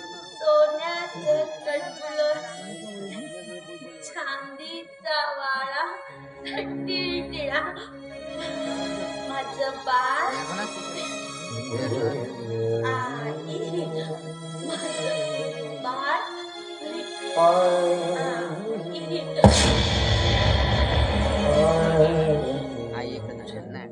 सोन्याचं कटुलं चांदीचा वाळा टिळटिळा माझं बाळ आई माझं बाळ आई एकच असेल नाही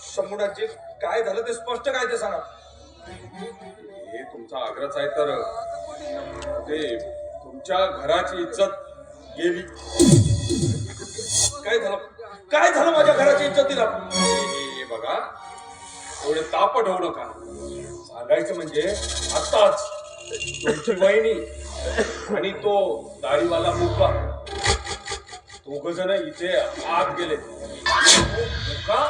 शंभूराजे काय झालं ते स्पष्ट काय ते सांगा. हे तुमचा आग्रह आहे तर ते तुमच्या घराची इज्जत गेली. काय झालं माझ्या घराची इज्जतीला? हे बघा एवढे तापट होऊ नका. सांगायचं म्हणजे आताच तुमची वहिनी आणि तो दाढीवाला मुका दोघ जण इथे आत गेले. मुका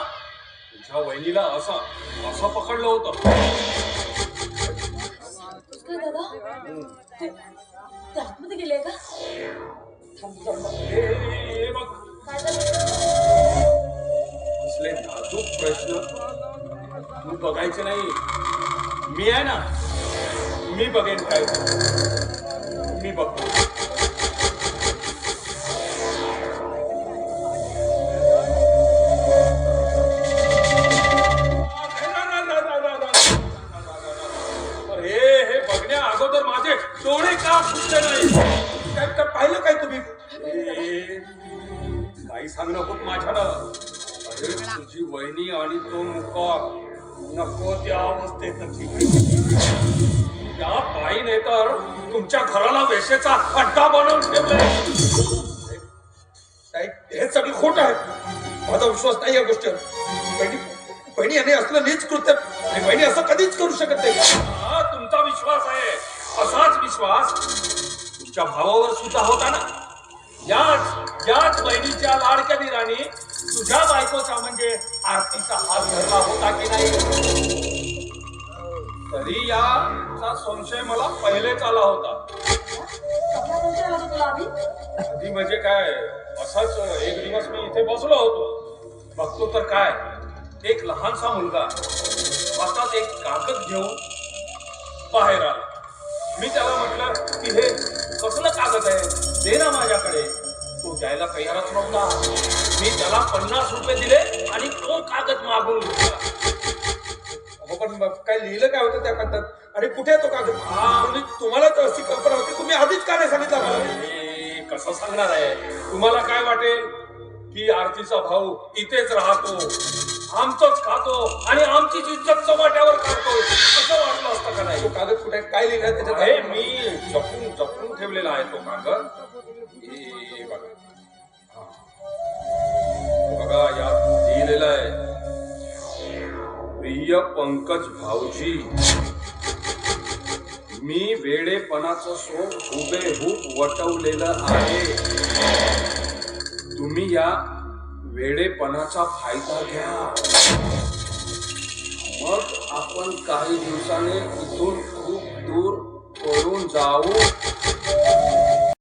तुझ्या वहिनीला असं पकडलं होतं. काय दादा ते आतमध्ये गेले का? हे बघ काय झालं? असले नाजूक प्रश्न तू बघायचे नाही. मी आहे ना, मी बघेन काय मी बघतो. हे बघण्या अगोदर माझे डोळे का फुटले नाही? काय पाहिलं काय तुम्ही? काही सांगणं होत माझ्यानं. अरे तुझी वहिनी आणि तो मुका नको त्या अवस्थेत त्या बाईने तर तुमच्या घराला वेशेचा अड्डा बनवून ठेवलाय. हे सगळं खोट आहे. माझा विश्वास नाही या गोष्टीवर. बहिणी याने असलं नीच कृत्य बहिणी असं कधीच करू शकत नाही. हा तुमचा विश्वास आहे. असाच विश्वास तुमच्या भावावर सुद्धा होता ना. याच बहिणीच्या लाडक्या वीराने तुझ्या बायकोचा म्हणजे आरतीचा हात धरला होता की नाही? तरी याचा संशय मला पहिलेच आला होता. कसला संशय होता तुला आधी? आधी म्हणजे काय, असाच एक दिवस मी इथे बसलो होतो. बघतो तर काय, एक लहानसा मुलगा हातात एक कागद घेऊन बाहेर आला. मी त्याला म्हटलं की हे कसलं कागद आहे, दे ना माझ्याकडे. तो द्यायला तयारच नव्हता. मी त्याला 50 रुपये दिले आणि तो कागद मागून घेतला. पण काय लिहिलं काय होतं त्या कागदात? आणि कुठे तो कागद? तुम्हाला तर अशी कल्पना होती, तुम्ही आधीच का नाही सांगितलं मला? कसं सांगणार आहे? तुम्हाला काय वाटेल की आरतीचा भाऊ इथेच राहतो, आमचंच खातो आणि आमचीच इज्जत चव्हाट्यावर काढतो, असं वाटलं असतं का नाही? तो कागद कुठे काय लिहिलं त्याच्यात? आहे मी जपून ठेवलेला आहे तो कागद. हे बघा यात लिहिलेलं आहे, प्रिय पंकज भाऊजी, मी वेडेपणाचं सोंग हुबेहूब वटवलेलं आहे. तुम्ही या वेडेपणाचा फायदा घ्या. मग आपण काही दिवसाने इथून खूप दूर पळून जाऊ.